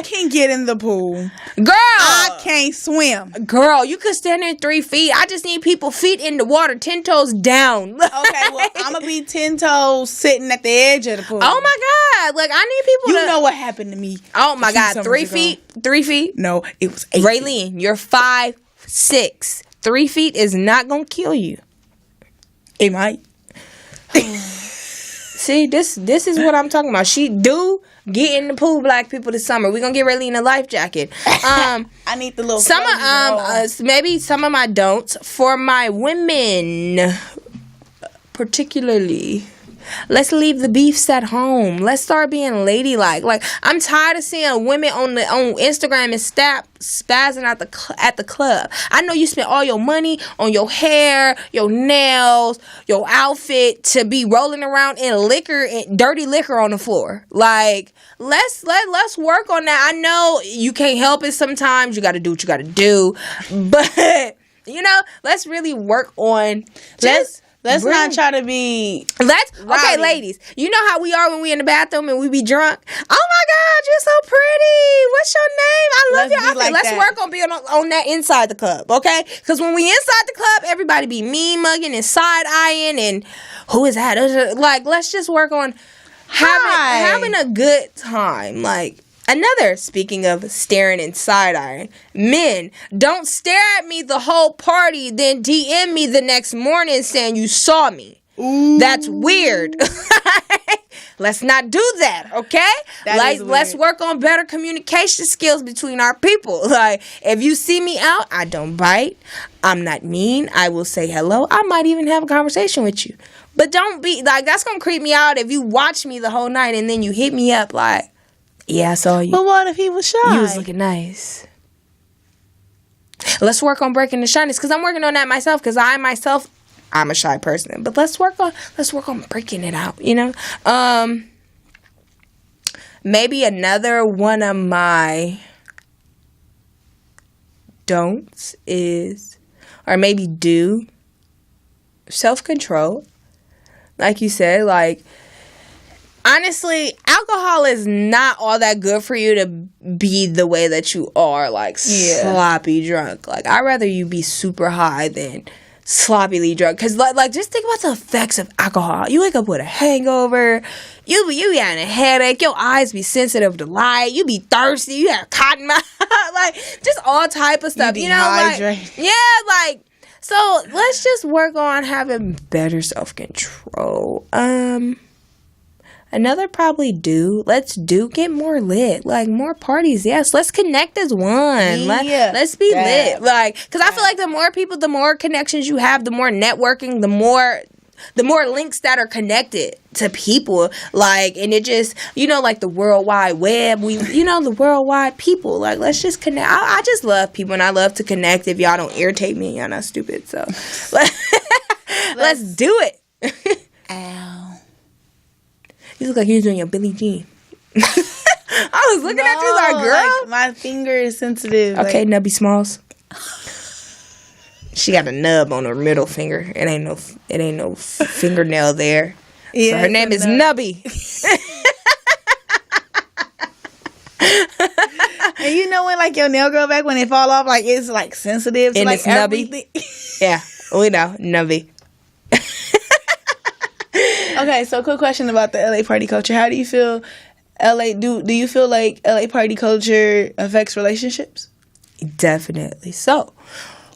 Speaker 1: can get in the pool.
Speaker 2: Girl.
Speaker 1: I can't swim.
Speaker 2: Girl, you could stand there 3 feet. I just need people feet in the water, 10 toes down.
Speaker 1: Okay, well, I'm going to be 10 toes sitting at the edge of the pool.
Speaker 2: Oh, my God. Like, I need people
Speaker 1: You know what happened to me.
Speaker 2: Oh, my God. 3 feet? 3 feet?
Speaker 1: No, it was 8
Speaker 2: Raylene,
Speaker 1: feet.
Speaker 2: You're 5'6". 3 feet is not going to kill you.
Speaker 1: It might.
Speaker 2: See, this is what I'm talking about. She do get in the pool, black people, this summer. We're gonna get Raylene a life jacket.
Speaker 1: I need the little
Speaker 2: maybe some of my don'ts for my women, particularly. Let's leave the beefs at home. Let's start being ladylike. Like, I'm tired of seeing women on Instagram and spazzing at the club. I know you spent all your money on your hair, your nails, your outfit to be rolling around in liquor and dirty liquor on the floor. Like, let's work on that. I know you can't help it sometimes. You got to do what you got to do, but let's really work on
Speaker 1: Let's not try to be.
Speaker 2: Okay, ladies. You know how we are when we in the bathroom and we be drunk. Oh my God, you're so pretty. What's your name? I love your outfit. Let's work on being on that inside the club, okay? Because when we inside the club, everybody be mean mugging and side eyeing and who is that? Like, let's just work on having a good time. Like. Speaking of staring and side-eyeing, men, don't stare at me the whole party, then DM me the next morning saying you saw me. Ooh. That's weird. Let's not do that, okay? Let's work on better communication skills between our people. Like, if you see me out, I don't bite. I'm not mean. I will say hello. I might even have a conversation with you. But don't be, like, that's going to creep me out if you watch me the whole night and then you hit me up like, yeah, I saw you.
Speaker 1: But what if he was shy?
Speaker 2: You was looking nice. Let's work on breaking the shyness, because I'm working on that myself, because I'm a shy person. But let's work on breaking it out, Maybe another one of my don'ts is, or maybe do, self-control. Like you said, like, honestly, alcohol is not all that good for you to be the way that you are, like, sloppy drunk. Like, I'd rather you be super high than sloppily drunk. Because, like, just think about the effects of alcohol. You wake up with a hangover. You be having a headache. Your eyes be sensitive to light. You be thirsty. You have cotton mouth. Like, just all type of stuff. So let's just work on having better self-control. Another probably let's get more lit, like more parties. Yes, let's connect as one. Let's be lit, like, because I feel like the more people, the more connections you have, the more networking, the more links that are connected to people, like, and it just, like the World Wide Web, the worldwide people, like, let's just connect. I just love people and I love to connect. If y'all don't irritate me, y'all not stupid, so let's do it.
Speaker 1: Ow.
Speaker 2: You look like you're doing your Billie Jean. I was looking at you like, girl.
Speaker 1: Like, my finger is sensitive.
Speaker 2: Okay, like, Nubby Smalls. She got a nub on her middle finger. It ain't no fingernail there. Yeah, so her name is Nubby.
Speaker 1: And when, like, your nail grow back, when it fall off, like, it's, like, sensitive to,
Speaker 2: and
Speaker 1: like,
Speaker 2: it's Nubby. Yeah, we know, Nubby.
Speaker 1: Okay, so quick question about the LA party culture. How do you feel do you feel like LA party culture affects relationships?
Speaker 2: Definitely so.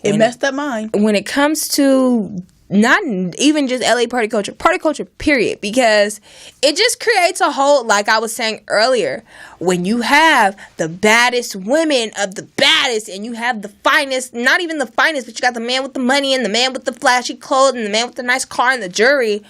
Speaker 1: It messed up mine.
Speaker 2: When it comes to not even just LA party culture, period, because it just creates a whole, like I was saying earlier, when you have the baddest women of the baddest and you have the finest, not even the finest, but you got the man with the money and the man with the flashy clothes and the man with the nice car and the jewelry.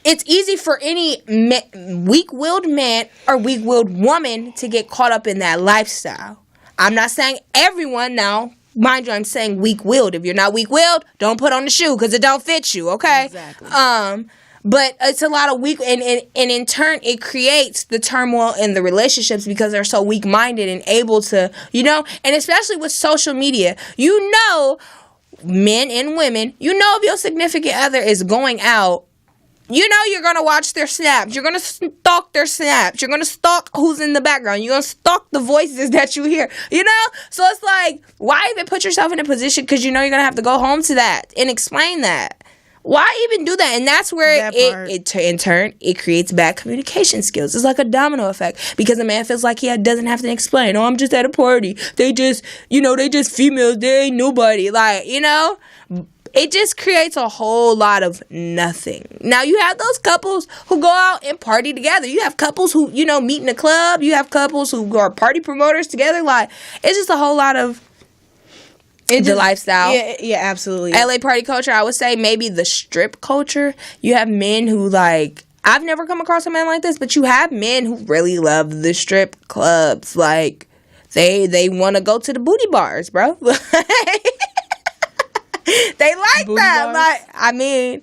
Speaker 2: It's easy for any weak-willed man or weak-willed woman to get caught up in that lifestyle. I'm not saying everyone now. Mind you, I'm saying weak-willed. If you're not weak-willed, don't put on the shoe because it don't fit you, okay?
Speaker 1: Exactly.
Speaker 2: But it's a lot of weak, and in turn, it creates the turmoil in the relationships because they're so weak-minded and able to, and especially with social media, men and women, if your significant other is going out, you're going to watch their snaps. You're going to stalk their snaps. You're going to stalk who's in the background. You're going to stalk the voices that you hear, So it's like, why even put yourself in a position? Because you're going to have to go home to that and explain that. Why even do that? And that's where in turn, it creates bad communication skills. It's like a domino effect because a man feels like he doesn't have to explain. Oh, I'm just at a party. They just, they just females. They ain't nobody. Like, it just creates a whole lot of nothing. Now, you have those couples who go out and party together. You have couples who, meet in a club. You have couples who are party promoters together. Like, it's just a whole lot of the lifestyle.
Speaker 1: Yeah, absolutely.
Speaker 2: LA party culture, I would say maybe the strip culture. You have men who, like, I've never come across a man like this, but you have men who really love the strip clubs. Like, they want to go to the booty bars, bro. They like
Speaker 1: Booty
Speaker 2: that.
Speaker 1: bars?
Speaker 2: Like, I mean,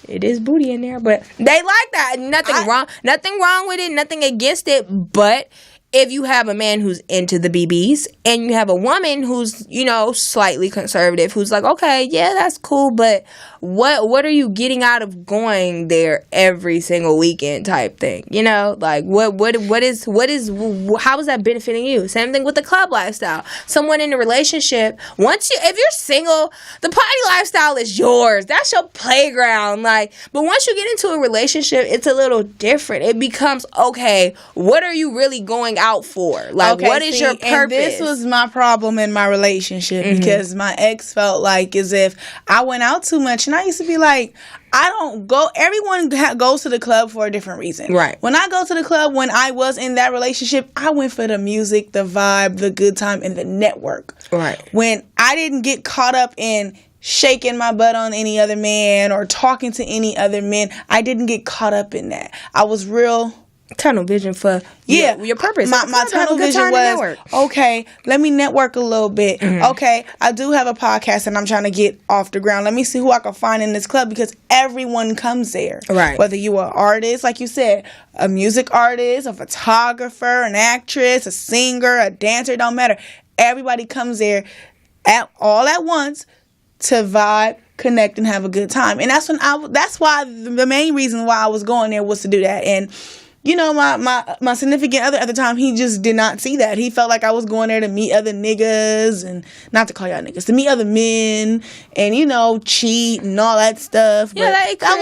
Speaker 2: it is booty in there, but they like that. Nothing wrong with it. Nothing against it. But if you have a man who's into the BBs and you have a woman who's, you know, slightly conservative, who's like, okay, yeah, that's cool, but what are you getting out of going there every single weekend type thing? You know, like what is how is that benefiting you? Same thing with the club lifestyle. Someone in a relationship, if you're single, the party lifestyle is yours. That's your playground. Like, but once you get into a relationship, it's a little different. It becomes, okay, what are you really going out for? Like, what is your purpose?
Speaker 1: And this was my problem in my relationship because my ex felt like as if I went out too much, and I used to be like, I don't go. Everyone goes to the club for a different reason.
Speaker 2: Right.
Speaker 1: When I go to the club, when I was in that relationship, I went for the music, the vibe, the good time, and the network.
Speaker 2: Right.
Speaker 1: When I didn't get caught up in shaking my butt on any other man or talking to any other men, I didn't get caught up in that. I was real
Speaker 2: tunnel vision for your purpose.
Speaker 1: My tunnel vision was, okay, let me network a little bit. Okay, I do have a podcast and I'm trying to get off the ground. Let me see who I can find in this club because everyone comes there.
Speaker 2: Right.
Speaker 1: Whether you are an artist, like you said, a music artist, a photographer, an actress, a singer, a dancer, don't matter. Everybody comes there all at once to vibe, connect, and have a good time. And that's why the main reason why I was going there was to do that. And you know, my significant other at the time, he just did not see that. He felt like I was going there to meet other niggas, and not to call y'all niggas, to meet other men, and you know, cheat and all that stuff.
Speaker 2: Yeah,
Speaker 1: but that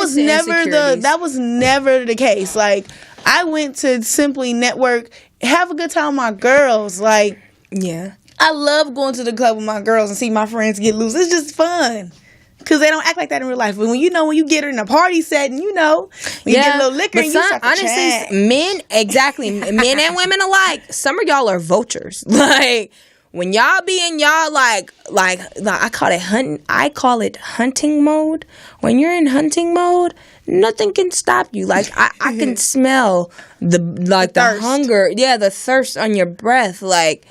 Speaker 1: was never the case. Like, I went to simply network, have a good time with my girls. Like,
Speaker 2: yeah,
Speaker 1: I love going to the club with my girls and see my friends get loose. It's just fun. Because they don't act like that in real life. But when you get her in a party setting, when you get a little liquor and you start to chat.
Speaker 2: Men and women alike, some of y'all are vultures. Like, when y'all be in y'all like I call it hunting mode. When you're in hunting mode, nothing can stop you. Like, I can smell the hunger, the thirst on your breath. Like,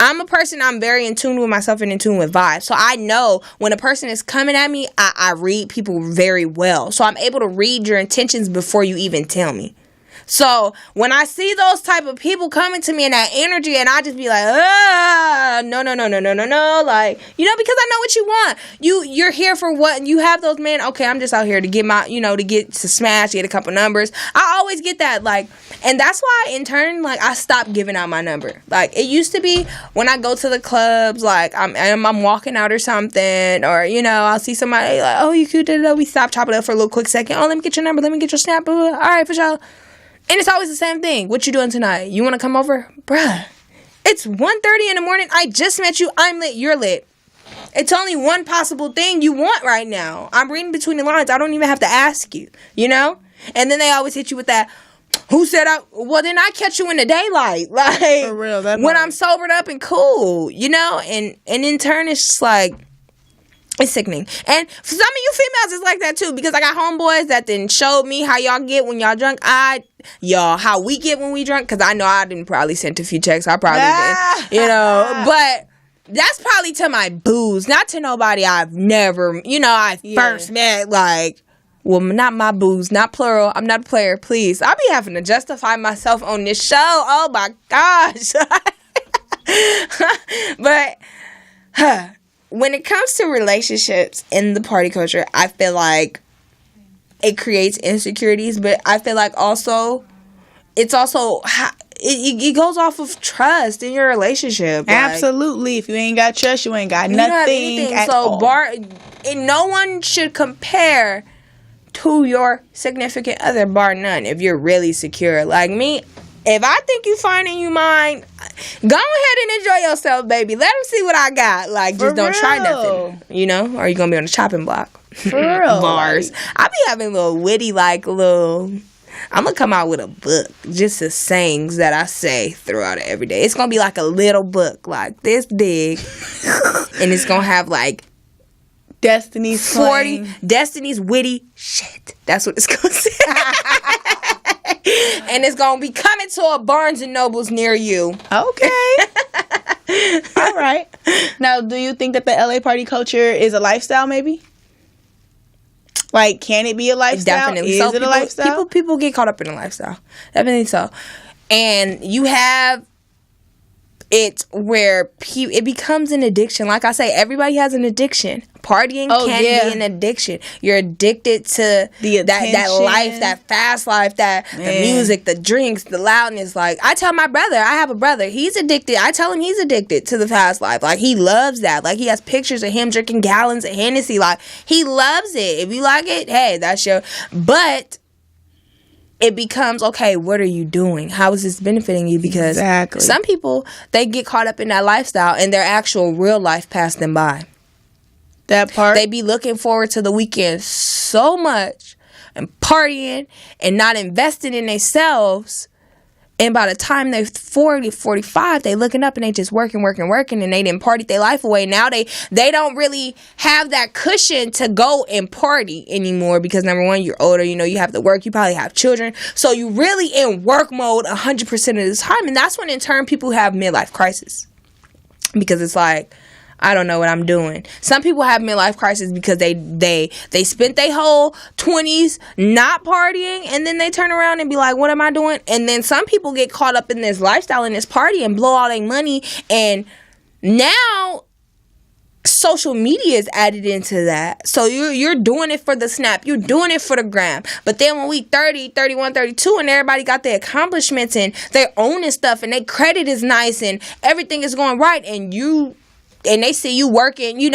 Speaker 2: I'm a person, I'm very in tune with myself and in tune with vibes. So I know when a person is coming at me, I read people very well. So I'm able to read your intentions before you even tell me. So when I see those type of people coming to me in that energy, and I just be like, no, like, you know, because I know what you want. You're here for what? You have those men. Okay, I'm just out here to get to smash, get a couple numbers. I always get that, like, and that's why in turn, like, I stopped giving out my number. Like, it used to be when I go to the clubs, like, I'm walking out or something, or, you know, I'll see somebody like, oh, you cute, we stop, chop it up for a little quick second. Oh, let me get your number, let me get your snap. All right, for sure. And it's always the same thing. What you doing tonight? You want to come over? Bruh, it's 1:30 in the morning. I just met you. I'm lit. You're lit. It's only one possible thing you want right now. I'm reading between the lines. I don't even have to ask you, you know? And then they always hit you with that, who said well, then I catch you in the daylight. Like,
Speaker 1: for real,
Speaker 2: when I'm sobered up and cool, you know? And in turn, it's just like, it's sickening. And for some of you females, it's like that too. Because I got homeboys that then showed me how y'all get when y'all drunk. How we get when we drunk. Because I know I didn't probably send a few checks. I probably didn't. You know. But that's probably to my booze. Not to nobody I've never, first met. Like, well, not my booze. Not plural. I'm not a player. Please. I'll be having to justify myself on this show. Oh my gosh. But, when it comes to relationships in the party culture, I feel like it creates insecurities, but I feel like it goes off of trust in your relationship.
Speaker 1: Absolutely. If you ain't got trust, you ain't got nothing at all.
Speaker 2: And no one should compare to your significant other, bar none, if you're really secure. Like me, if I think you fine and you mine, go ahead and enjoy yourself, baby. Let them see what I got. Like, just don't try nothing, you know? Or you gonna be on the chopping block.
Speaker 1: For real.
Speaker 2: Bars. I be having little witty, I'm gonna come out with a book, just the sayings that I say throughout it every day. It's gonna be like a little book, like this big, and it's gonna have like
Speaker 1: Destinee's
Speaker 2: 40.
Speaker 1: playing.
Speaker 2: Destinee's witty shit. That's what it's gonna say. And it's gonna be coming to a Barnes and Nobles near you.
Speaker 1: Okay. All right. Now, do you think that the LA party culture is a lifestyle, maybe? Like, can it be a lifestyle?
Speaker 2: Definitely.
Speaker 1: Is it a lifestyle?
Speaker 2: People get caught up in a lifestyle. Definitely so. And you have it where it becomes an addiction. Like I say, everybody has an addiction. Partying can be an addiction. You're addicted to that life, that fast life, the music, the drinks, the loudness. Like, I tell my brother, I have a brother, he's addicted. I tell him he's addicted to the fast life. Like, he loves that. Like, he has pictures of him drinking gallons of Hennessy. Like, he loves it. If you like it, hey, that's your... But it becomes, okay, what are you doing? How is this benefiting you? Because some people, they get caught up in that lifestyle and their actual real life passed them by.
Speaker 1: That part.
Speaker 2: They be looking forward to the weekend so much and partying and not investing in themselves. And by the time they're 40, 45, they looking up and they just working, and they didn't party their life away. Now they don't really have that cushion to go and party anymore because, number one, you're older, you have to work, you probably have children. So you really in work mode 100% of the time. And that's when, in turn, people have midlife crisis. Because it's like, I don't know what I'm doing. Some people have midlife crisis because they spent their whole 20s not partying, and then they turn around and be like, what am I doing? And then some people get caught up in this lifestyle and this party and blow all their money, and now social media is added into that. So you're doing it for the snap, you're doing it for the gram. But then when we 30, 31, 32 and everybody got their accomplishments and they're owning stuff and their credit is nice and everything is going right, and they see you working, just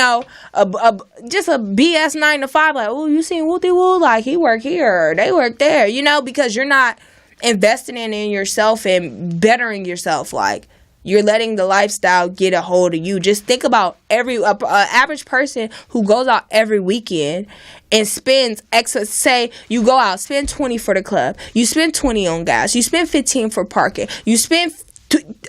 Speaker 2: a BS 9 to 5, like, oh, you seen Wooty Woo? Like, he work here, they work there, because you're not investing in yourself and bettering yourself. Like, you're letting the lifestyle get a hold of you. Just think about average person who goes out every weekend and spends say you go out, spend 20 for the club, you spend 20 on gas, you spend 15 for parking, you spend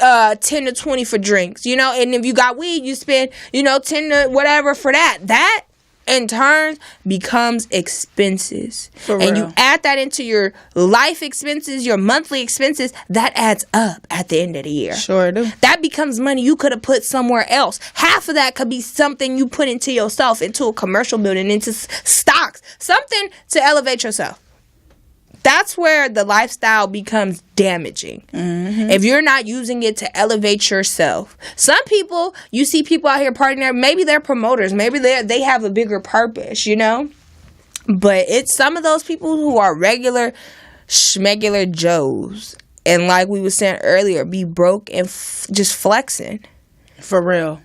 Speaker 2: 10 to 20 for drinks, and if you got weed, you spend, 10 to whatever for that. That, in turn, becomes expenses. For real. And you add that into your life expenses, your monthly expenses, that adds up at the end of the year.
Speaker 1: Sure do.
Speaker 2: That becomes money you could have put somewhere else. Half of that could be something you put into yourself, into a commercial building, into stocks, something to elevate yourself. That's where the lifestyle becomes damaging. Mm-hmm. If you're not using it to elevate yourself. Some people, you see people out here partying there, maybe they're promoters, maybe they have a bigger purpose, But it's some of those people who are regular, schmegular Joes. And like we were saying earlier, be broke and just flexing.
Speaker 1: For real.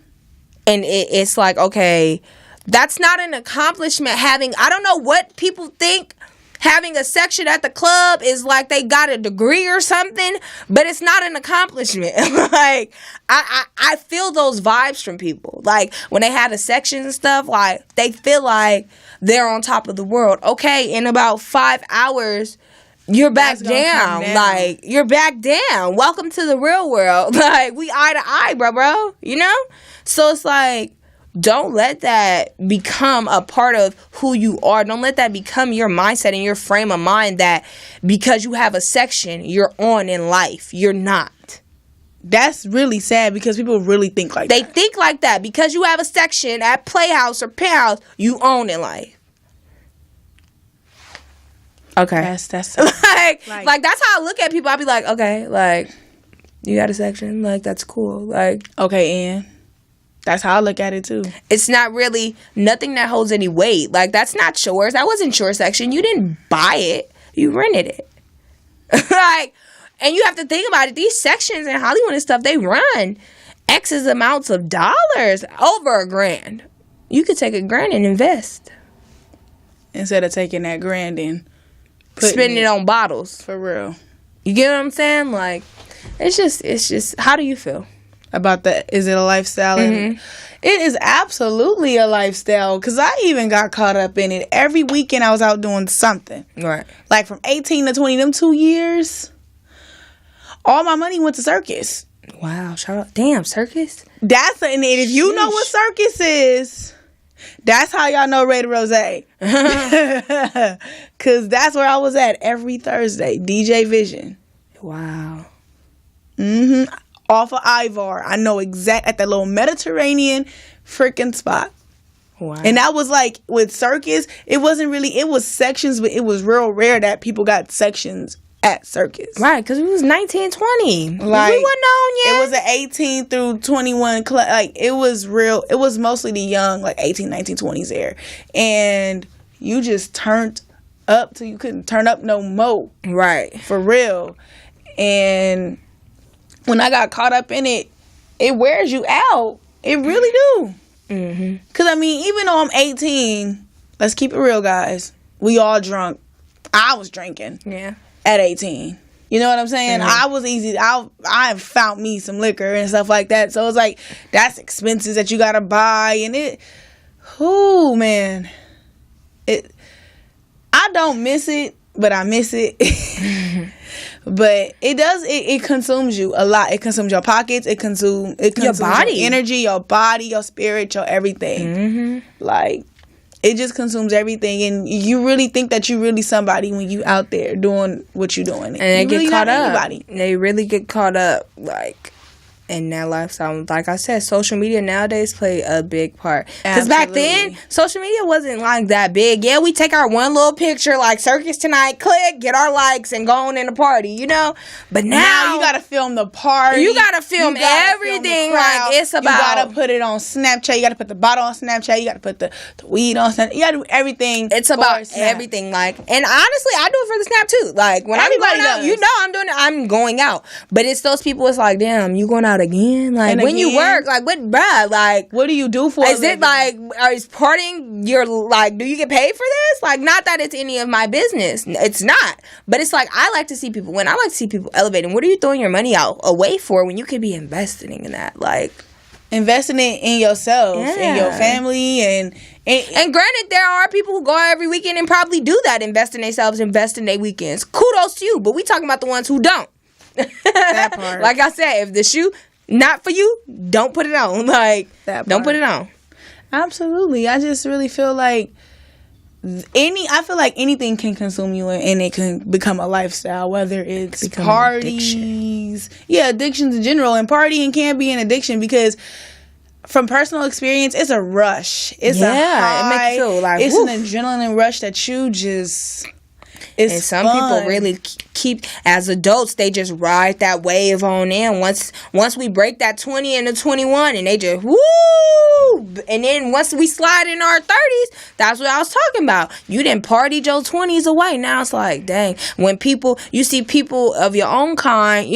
Speaker 2: And it's like, okay, that's not an accomplishment I don't know what people think. Having a section at the club is like they got a degree or something, but it's not an accomplishment. Like, I feel those vibes from people. Like, when they have the sections and stuff, like, they feel like they're on top of the world. Okay, in about 5 hours, you're back down. Like, you're back down. Welcome to the real world. Like, we eye to eye, bro. So it's like, don't let that become a part of who you are. Don't let that become your mindset and your frame of mind that because you have a section you're on in life. You're not.
Speaker 1: That's really sad because people really think like that.
Speaker 2: They think like that. Because you have a section at Playhouse or Penthouse, you own in life. Okay.
Speaker 1: That's
Speaker 2: like that's how I look at people. I'll be like, okay, like, you got a section? Like, that's cool. Like,
Speaker 1: okay, Ian. That's how I look at it, too.
Speaker 2: It's not really nothing that holds any weight. Like, that's not yours. That wasn't your section. You didn't buy it. You rented it. Like, and you have to think about it. These sections in Hollywood and stuff, they run X's amounts of dollars, over $1,000. You could take $1,000 and invest.
Speaker 1: Instead of taking that $1,000 and
Speaker 2: spending it on bottles.
Speaker 1: For real.
Speaker 2: You get what I'm saying? Like, it's just, how do you feel?
Speaker 1: About that, is it a lifestyle? Mm-hmm. It is absolutely a lifestyle because I even got caught up in it. Every weekend I was out doing something.
Speaker 2: Right.
Speaker 1: Like from 18 to 20, them 2 years, all my money went to circus.
Speaker 2: Wow, shout out. Damn, circus?
Speaker 1: And if you know what circus is, That's how y'all know Ray the Rose. Because that's where I was at every Thursday. DJ Vision.
Speaker 2: Wow.
Speaker 1: Off of Ivar. I know at that little Mediterranean freaking spot.
Speaker 2: Wow.
Speaker 1: And that was like with Circus, it was sections, but it was real rare that people got sections at Circus.
Speaker 2: Right, because we was 19, 20.
Speaker 1: Like,
Speaker 2: we wasn't on yet.
Speaker 1: It was an 18 through 21 club. Like, it was mostly the young, like 18, 19, 20s there. And you just turned up till you couldn't turn up no more.
Speaker 2: Right.
Speaker 1: For real. And when I got caught up in it, it wears you out. It really do. Because, I mean, even though I'm 18, let's keep it real, guys. We all drunk. I was drinking.
Speaker 2: Yeah.
Speaker 1: At 18. You know what I'm saying? I was easy. I found me some liquor and stuff like that. So it's like, that's expenses that you got to buy. And man. I don't miss it, but I miss it. But it consumes you a lot. It consumes your pockets. It consumes your body, your energy, your body, your spirit, your everything. Like, it just consumes everything, and you really think that you really somebody when you out there doing what you doing.
Speaker 2: And they
Speaker 1: you
Speaker 2: get
Speaker 1: really
Speaker 2: caught
Speaker 1: not
Speaker 2: up.
Speaker 1: Anybody.
Speaker 2: They really get caught up, like, in that lifestyle. Like I said, social media nowadays play a big part. Because back then, social media wasn't like that big. Yeah, we take our one little picture, like Circus tonight, click, get our likes, and go on in the party, you know? But now
Speaker 1: you gotta film the party.
Speaker 2: You gotta film everything. Like, it's about.
Speaker 1: You gotta put it on Snapchat. You gotta put the bottle on Snapchat. You gotta put the weed on Snapchat. You gotta do everything.
Speaker 2: It's about everything. Like, and honestly, I do it for the Snap too. Like, when everybody I'm going out, you know I'm doing it. I'm going out. But it's those people, it's like, damn, you going out again? Like, and when you work, like, what, bruh, like,
Speaker 1: what do you do for
Speaker 2: is it like, is partying your, like, do you get paid for this? Like, not that it's any of my business. It's not. But it's like, I like to see people win. I like to see people elevating. What are you throwing your money away for when you could be investing in that? Like,
Speaker 1: investing it in yourself, in your family, and
Speaker 2: granted, there are people who go out every weekend and probably do that, invest in themselves, invest in their weekends. Kudos to you, but we talking about the ones who don't.
Speaker 1: That part.
Speaker 2: Like I said, if the shoe not for you, don't put it on. Like, don't put it on.
Speaker 1: Absolutely. I just really feel like anything can consume you, and it can become a lifestyle, whether it's parties. Addictions in general, and partying can be an addiction because from personal experience, it's a rush. It's a high.
Speaker 2: It makes you feel like
Speaker 1: it's an adrenaline rush that you just. And
Speaker 2: some people really keep, as adults, they just ride that wave on in. Once we break that 20 and the 21, and they just woo, and then once we slide in our 30s, that's what I was talking about. You didn't party your 20s away. Now it's like, dang, when you see people of your own kind,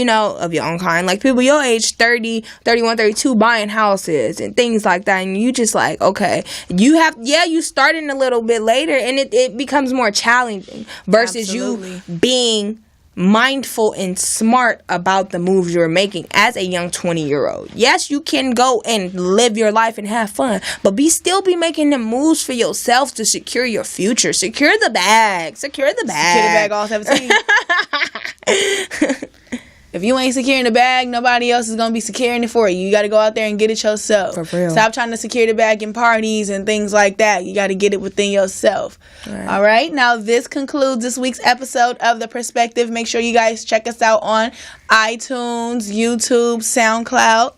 Speaker 2: like people your age, 30, 31, 32, buying houses and things like that, and you just like, okay, you starting a little bit later, and it becomes more challenging versus you being mindful and smart about the moves you're making as a young 20-year-old. Yes, you can go and live your life and have fun, but still be making the moves for yourself to secure your future. Secure the bag. Secure the bag
Speaker 1: all 17. If you ain't securing the bag, nobody else is going to be securing it for you. You got to go out there and get it yourself.
Speaker 2: For real.
Speaker 1: Stop trying to secure the bag in parties and things like that. You got to get it within yourself. Right. All right. Now, this concludes this week's episode of The Perspective. Make sure you guys check us out on iTunes, YouTube, SoundCloud.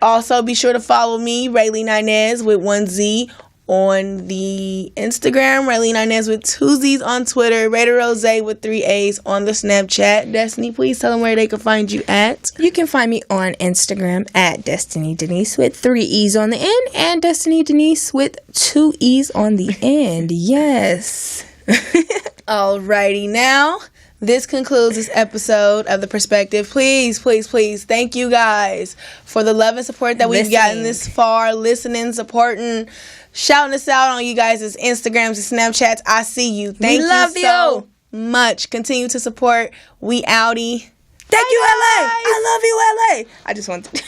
Speaker 1: Also, be sure to follow me, Raylene Inez, with 1Z on the Instagram, Raylene Inez with 2 Z's on Twitter, Raider Rose with 3 A's on the Snapchat. Destinee, please tell them where they can find you at.
Speaker 2: You can find me on Instagram at Destinee Denise with 3 E's on the end, and Destinee Denise with 2 E's on the end. Yes.
Speaker 1: Alrighty, now this concludes this episode of The Perspective. Please, please, please, thank you guys for the love and support that we've gotten this far, listening, supporting, shouting us out on you guys' Instagrams and Snapchats. I see you. Thank you so much. Continue to support. We outie.
Speaker 2: Thank you, LA. I love you, LA. I just want to.